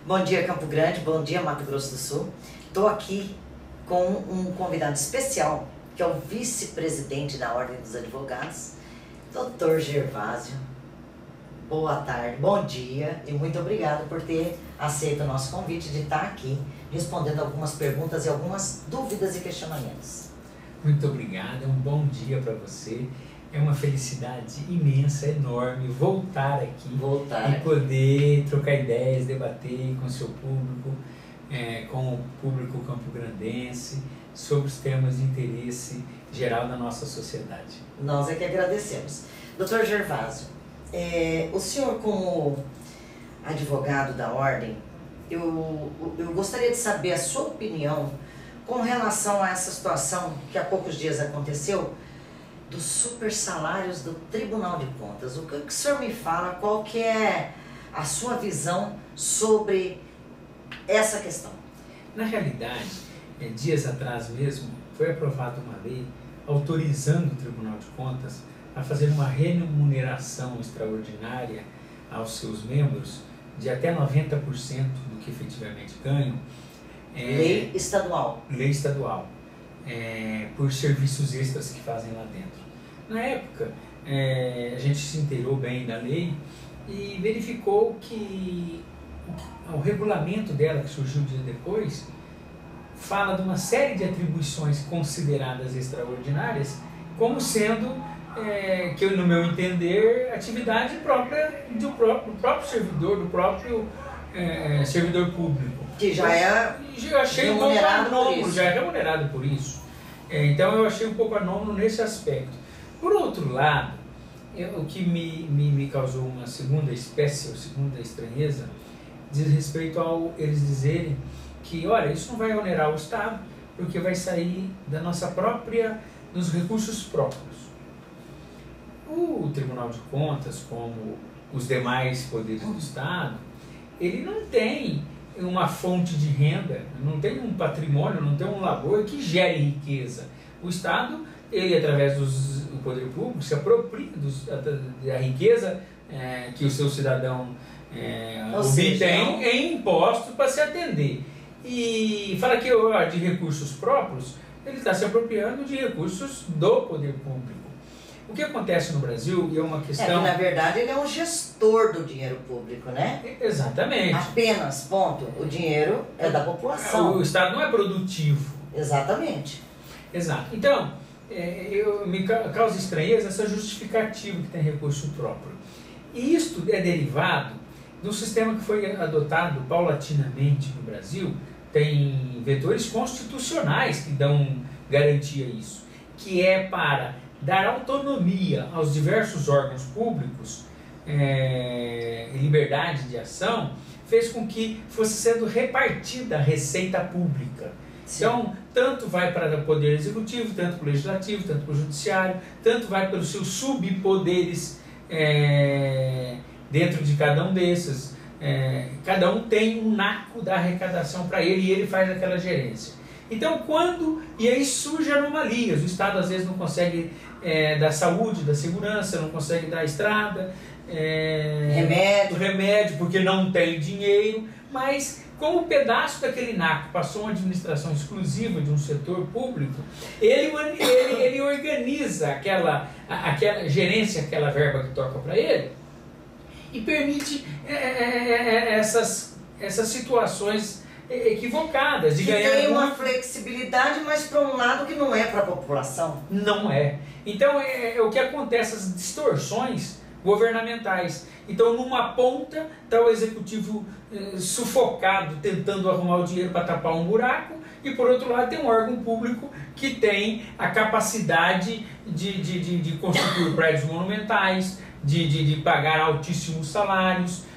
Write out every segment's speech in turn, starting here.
Bom dia, Campo Grande, bom dia, Mato Grosso do Sul. Estou aqui com um convidado especial, que é o vice-presidente da Ordem dos Advogados, Dr. Gervásio. Boa tarde, bom dia e muito obrigado por ter aceito o nosso convite de estar aqui respondendo algumas perguntas e algumas dúvidas e questionamentos. Muito obrigado, é um bom dia para você. É uma felicidade imensa, enorme voltar aqui e poder trocar ideias, debater com o seu público, com o público campograndense, sobre os temas de interesse geral da nossa sociedade. Nós é que agradecemos. Dr. Gervásio, o senhor como advogado da Ordem, eu gostaria de saber a sua opinião com relação a essa situação que há poucos dias aconteceu, dos super salários do Tribunal de Contas. O que o senhor me fala, qual que é a sua visão sobre essa questão? Na realidade, dias atrás mesmo, foi aprovada uma lei autorizando o Tribunal de Contas a fazer uma remuneração extraordinária aos seus membros de até 90% do que efetivamente ganham. Lei estadual. Lei estadual. Por serviços extras que fazem lá dentro. Na época, a gente se inteirou bem da lei e verificou que o regulamento dela, que surgiu um dia depois, fala de uma série de atribuições consideradas extraordinárias como sendo, que no meu entender, atividade própria do próprio servidor, do próprio servidor público. Que já é remunerado por isso. Já é remunerado por isso. Então eu achei um pouco anômalo nesse aspecto. Por outro lado, o que me causou uma segunda espécie, ou segunda estranheza, diz respeito ao eles dizerem que, olha, isso não vai onerar o Estado, porque vai sair da nossa própria, dos recursos próprios. O Tribunal de Contas, como os demais poderes do Estado, ele não tem uma fonte de renda, não tem um patrimônio, não tem um labor que gere riqueza. O Estado, ele através do poder público, se apropria da riqueza que o seu cidadão obtém em impostos para se atender. E fala que de recursos próprios, ele está se apropriando de recursos do poder público. O que acontece no Brasil, e é uma questão... que na verdade ele é um gestor do dinheiro público, né? Exatamente. Apenas, ponto. O dinheiro é da população. O Estado não é produtivo. Exatamente. Exato. Então, me causa estranheza essa justificativa que tem recurso próprio. E isto é derivado do sistema que foi adotado paulatinamente no Brasil. Tem vetores constitucionais que dão garantia a isso, que é para dar autonomia aos diversos órgãos públicos, liberdade de ação, fez com que fosse sendo repartida a receita pública. Sim. Então, tanto vai para o Poder Executivo, tanto para o Legislativo, tanto para o Judiciário, tanto vai pelos seus subpoderes dentro de cada um desses. Cada um tem um naco da arrecadação para ele e ele faz aquela gerência. Então, e aí surgem anomalias, o Estado às vezes não consegue dar saúde, da segurança, não consegue dar estrada, remédio, porque não tem dinheiro, mas como um pedaço daquele naco passou uma administração exclusiva de um setor público, ele organiza aquela gerência, aquela verba que toca para ele, e permite essas situações equivocadas de ganhar. Tem uma flexibilidade, mas para um lado que não é para a população. Não é. Então o que acontece, as distorções governamentais. Então numa ponta está o executivo sufocado, tentando arrumar o dinheiro para tapar um buraco, e por outro lado tem um órgão público que tem a capacidade de construir prédios monumentais, de pagar altíssimos salários.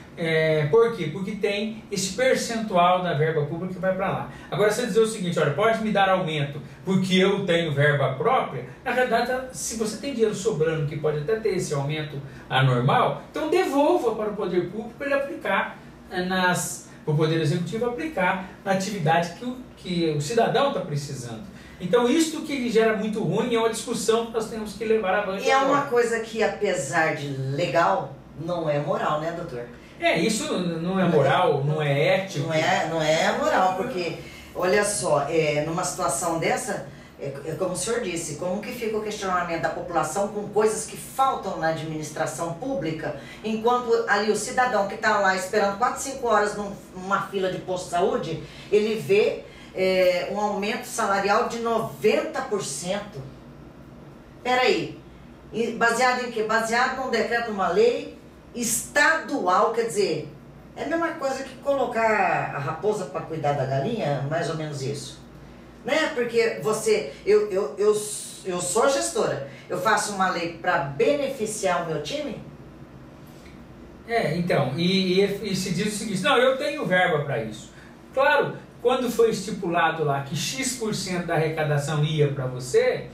Por quê? Porque tem esse percentual da verba pública que vai para lá. Agora, você dizer o seguinte, olha, pode me dar aumento porque eu tenho verba própria, na verdade, se você tem dinheiro sobrando, que pode até ter esse aumento anormal, então devolva para o poder público para ele aplicar, para o poder executivo aplicar na atividade que o cidadão está precisando. Então, isto que gera muito ruim é uma discussão que nós temos que levar avante. E é uma coisa que, apesar de legal, não é moral, né, doutor? Isso não é moral, não é ético. Não é moral, porque, olha só, numa situação dessa, como o senhor disse, como que fica o questionamento da população com coisas que faltam na administração pública, enquanto ali o cidadão que está lá esperando 4, 5 horas numa fila de posto de saúde, ele vê um aumento salarial de 90%. Peraí, baseado em quê? Baseado num decreto, numa lei estadual, quer dizer, é a mesma coisa que colocar a raposa para cuidar da galinha, mais ou menos isso. Né? Porque eu sou gestora, eu faço uma lei para beneficiar o meu time? Então, e se diz o seguinte, não, eu tenho verba para isso. Claro, quando foi estipulado lá que X% da arrecadação ia para você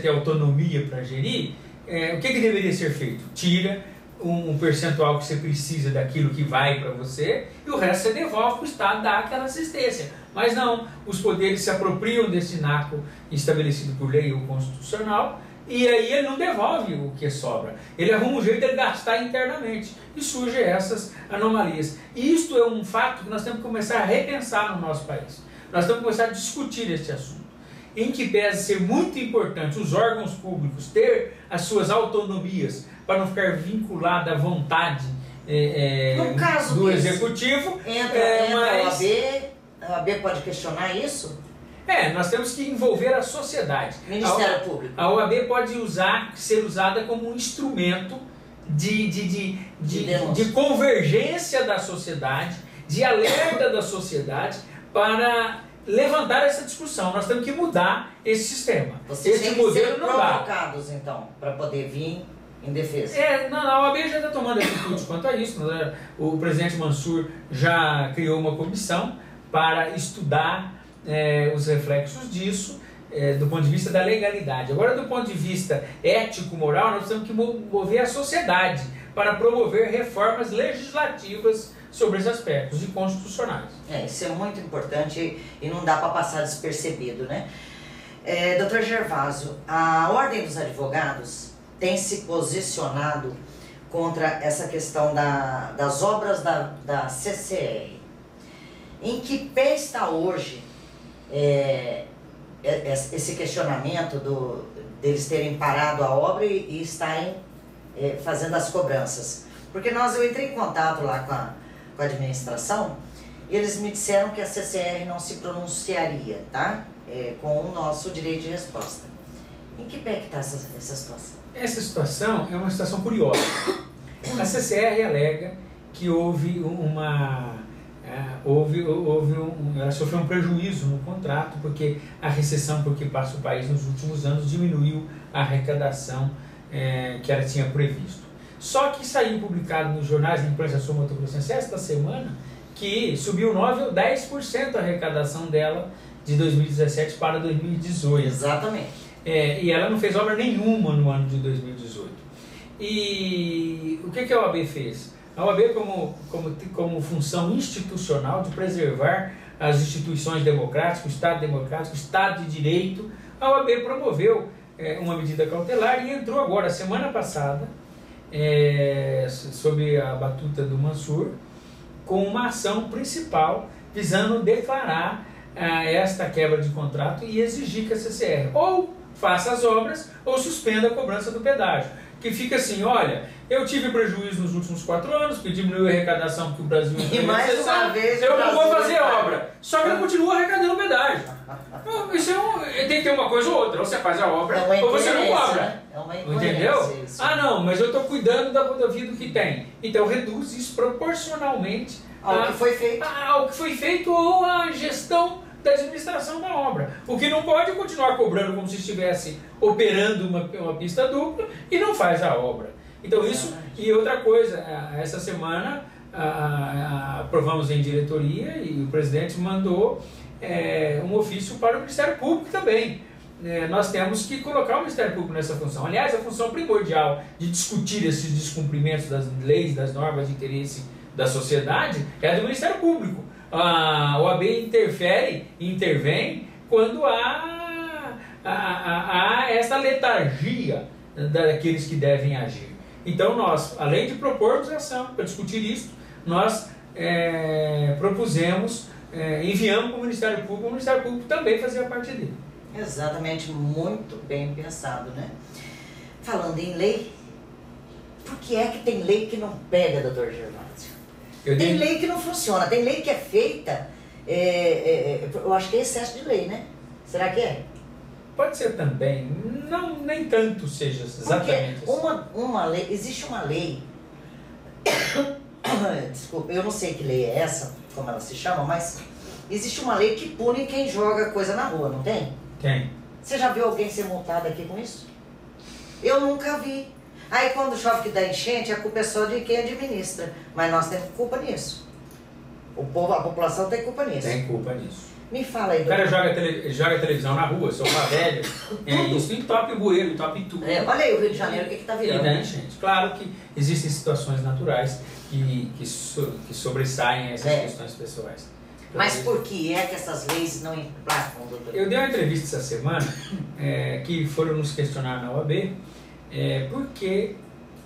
ter autonomia para gerir, o que deveria ser feito? Tira um percentual que você precisa daquilo que vai para você e o resto você devolve para o Estado, dá aquela assistência. Mas não, os poderes se apropriam desse NACO estabelecido por lei ou constitucional e aí ele não devolve o que sobra. Ele arruma um jeito de gastar internamente e surgem essas anomalias. E isto é um fato que nós temos que começar a repensar no nosso país. Nós temos que começar a discutir este assunto. Em que pese ser muito importante os órgãos públicos ter as suas autonomias para não ficar vinculado à vontade do executivo. Mas a OAB pode questionar isso? Nós temos que envolver a sociedade. Ministério Público. A OAB pode ser usada como um instrumento de convergência da sociedade, de alerta da sociedade para levantar essa discussão. Nós temos que mudar esse sistema. Vocês têm que ser provocados, então, para poder vir em defesa. A OAB já está tomando atitude quanto a isso. O presidente Mansur já criou uma comissão para estudar os reflexos disso, do ponto de vista da legalidade. Agora, do ponto de vista ético-moral, nós temos que mover a sociedade para promover reformas legislativas sobre esses aspectos e constitucionais. Isso é muito importante e não dá para passar despercebido, né? Dr. Gervásio, a Ordem dos Advogados tem se posicionado contra essa questão das obras da CCR. Em que pé está hoje esse questionamento deles terem parado a obra e estarem fazendo as cobranças? Porque eu entrei em contato lá com a administração e eles me disseram que a CCR não se pronunciaria, tá? Com o nosso direito de resposta. Em que pé que está essa situação? Essa situação é uma situação curiosa. A CCR alega que ela sofreu um prejuízo no contrato porque a recessão por que passa o país nos últimos anos diminuiu a arrecadação que ela tinha previsto. Só que saiu publicado nos jornais de imprensa sul-mato-grossense esta semana que subiu 9 ou 10% a arrecadação dela de 2017 para 2018. Exatamente. E ela não fez obra nenhuma no ano de 2018. E o que a OAB fez? A OAB, como função institucional de preservar as instituições democráticas, o Estado democrático, o Estado de Direito, a OAB promoveu uma medida cautelar e entrou agora, semana passada, sob a batuta do Mansur, com uma ação principal visando declarar esta quebra de contrato e exigir que a CCR ou faça as obras ou suspenda a cobrança do pedágio. Que fica assim, olha, eu tive prejuízo nos últimos 4 anos, porque diminuiu a arrecadação porque o Brasil... E mais uma vez eu não vou fazer obra, só que eu continuo arrecadando o pedágio. Isso tem que ter uma coisa ou outra, ou você faz a obra ou você não cobra. Entendeu? Não, mas eu estou cuidando da vida que tem. Então reduz isso proporcionalmente ao que foi feito. Ao que foi feito ou à gestão da administração da obra. O que não pode continuar cobrando como se estivesse operando uma pista dupla e não faz a obra. Então isso, e outra coisa, essa semana aprovamos em diretoria e o presidente mandou um ofício para o Ministério Público também. Nós temos que colocar o Ministério Público nessa função. Aliás, a função primordial de discutir esses descumprimentos das leis, das normas de interesse da sociedade é a do Ministério Público. A OAB intervém quando há essa letargia daqueles que devem agir. Então nós, além de propormos ação para discutir isso, nós propusemos, enviamos para o Ministério Público também fazia parte dele. Exatamente, muito bem pensado, né? Falando em lei, por que é que tem lei que não pega, doutor Gervásio? Tem lei que não funciona, tem lei que é feita, eu acho que é excesso de lei, né? Será que é? Pode ser também, não, nem tanto seja exatamente uma lei, existe uma lei, desculpa, eu não sei que lei é essa, como ela se chama, mas existe uma lei que pune quem joga coisa na rua, não tem? Tem. Você já viu alguém ser multado aqui com isso? Eu nunca vi. Aí quando chove que dá enchente, a culpa é só de quem administra, mas nós temos culpa nisso. O povo, a população tem culpa nisso. Tem culpa nisso. Me fala aí, o cara joga televisão na rua, sofá velho, isso entope o bueiro, entope tudo. Olha aí o Rio de Janeiro, o que está virando. E gente, claro que existem situações naturais que sobressaem essas questões pessoais. Mas por que é que essas leis não emplacam, doutor? Eu dei uma entrevista essa semana, que foram nos questionar na OAB, porque,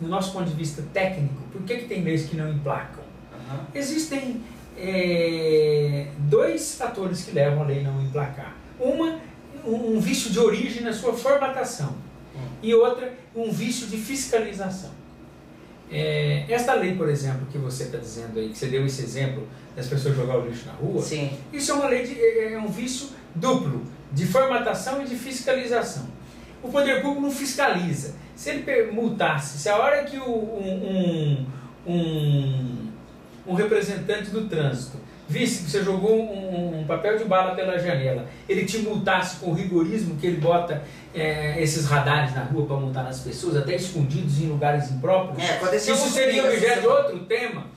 no nosso ponto de vista técnico, por que tem leis que não emplacam? Uhum. Existem dois fatores que levam a lei a não emplacar. Um vício de origem na sua formatação, e outra, um vício de fiscalização. Esta lei, por exemplo, que você está dizendo aí, que você deu esse exemplo das pessoas jogar o lixo na rua, sim, isso é uma lei é um vício duplo, de formatação e de fiscalização. O poder público não fiscaliza. Se ele multasse, se a hora que um representante do trânsito visse que você jogou um papel de bala pela janela, ele te multasse com o rigorismo que ele bota esses radares na rua para multar nas pessoas, até escondidos em lugares impróprios, isso seria objeto de outro tema,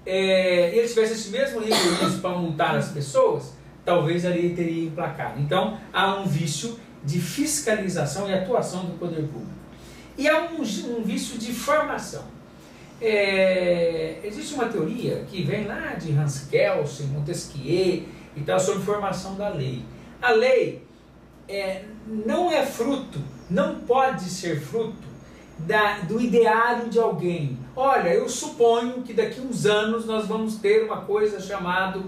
ele tivesse esse mesmo rigorismo para multar as pessoas, talvez a lei teria emplacado. Então há um vício de fiscalização e atuação do poder público. E há um vício de formação. Existe uma teoria que vem lá de Hans Kelsen, Montesquieu e tal, sobre formação da lei. A lei não é fruto, não pode ser fruto do ideário de alguém. Olha, eu suponho que daqui a uns anos nós vamos ter uma coisa chamada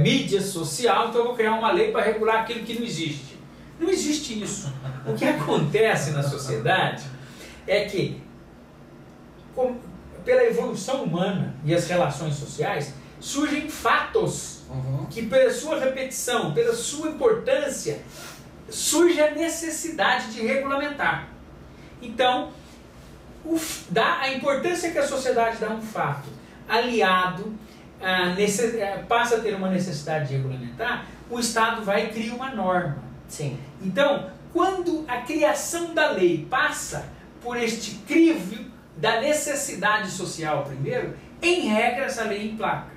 mídia social, então eu vou criar uma lei para regular aquilo que não existe. Não existe isso. O que acontece na sociedade é que, pela evolução humana e as relações sociais, surgem fatos que, pela sua repetição, pela sua importância, surge a necessidade de regulamentar. Então, a importância que a sociedade dá a um fato, aliado, passa a ter uma necessidade de regulamentar, o Estado vai e cria uma norma. Sim. Então, quando a criação da lei passa por este crivo da necessidade social primeiro, em regra essa lei emplaca.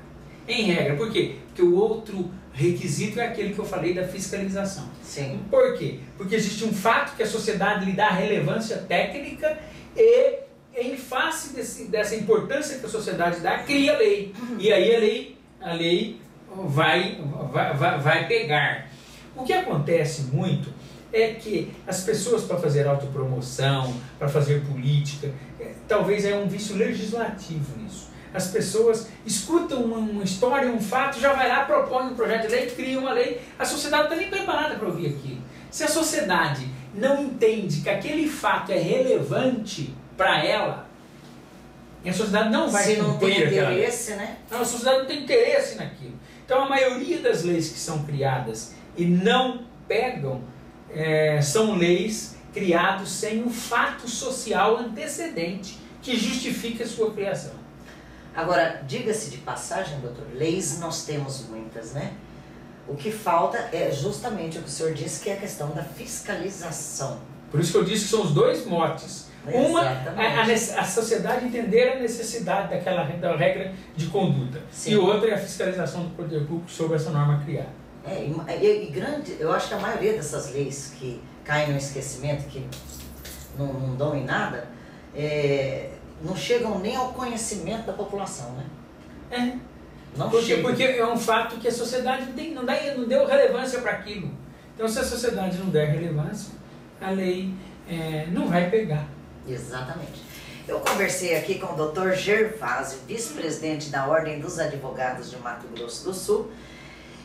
Em regra, por quê? Porque o outro requisito é aquele que eu falei da fiscalização. Sim. Por quê? Porque existe um fato que a sociedade lhe dá relevância técnica e, em face dessa importância que a sociedade dá, cria a lei. E aí a lei vai pegar. O que acontece muito é que as pessoas, para fazer autopromoção, para fazer política, talvez é um vício legislativo nisso. As pessoas escutam uma história, um fato, já vai lá, propõe um projeto de lei, cria uma lei, a sociedade não está nem preparada para ouvir aquilo. Se a sociedade não entende que aquele fato é relevante para ela, a sociedade não vai cumprir. Se não tem interesse, né? A sociedade não tem interesse naquilo. Então a maioria das leis que são criadas e não pegam, são leis criadas sem o fato social antecedente que justifica a sua criação. Agora, diga-se de passagem, doutor, leis nós temos muitas, né? O que falta é justamente o que o senhor disse, que é a questão da fiscalização. Por isso que eu disse que são os dois motes. Uma, a sociedade entender a necessidade da regra de conduta. Sim. E outra é a fiscalização do poder público sobre essa norma criada. Eu acho que a maioria dessas leis que caem no esquecimento, que não dão em nada, não chegam nem ao conhecimento da população, né? Porque é um fato que a sociedade não deu relevância para aquilo. Então, se a sociedade não der relevância, a lei não vai pegar. Exatamente. Eu conversei aqui com o Dr. Gervásio, vice-presidente da Ordem dos Advogados de Mato Grosso do Sul,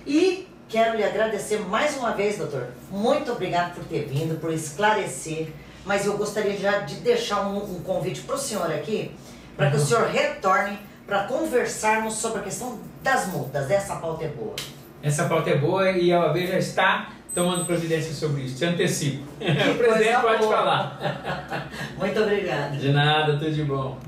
e quero lhe agradecer mais uma vez, doutor. Muito obrigado por ter vindo, por esclarecer, mas eu gostaria já de deixar um convite para o senhor aqui, para que o senhor retorne para conversarmos sobre a questão das multas. Essa pauta é boa. Essa pauta é boa e a OAB já está tomando providência sobre isso. Te antecipo. O presidente pode falar. Muito obrigado. De nada, tudo de bom.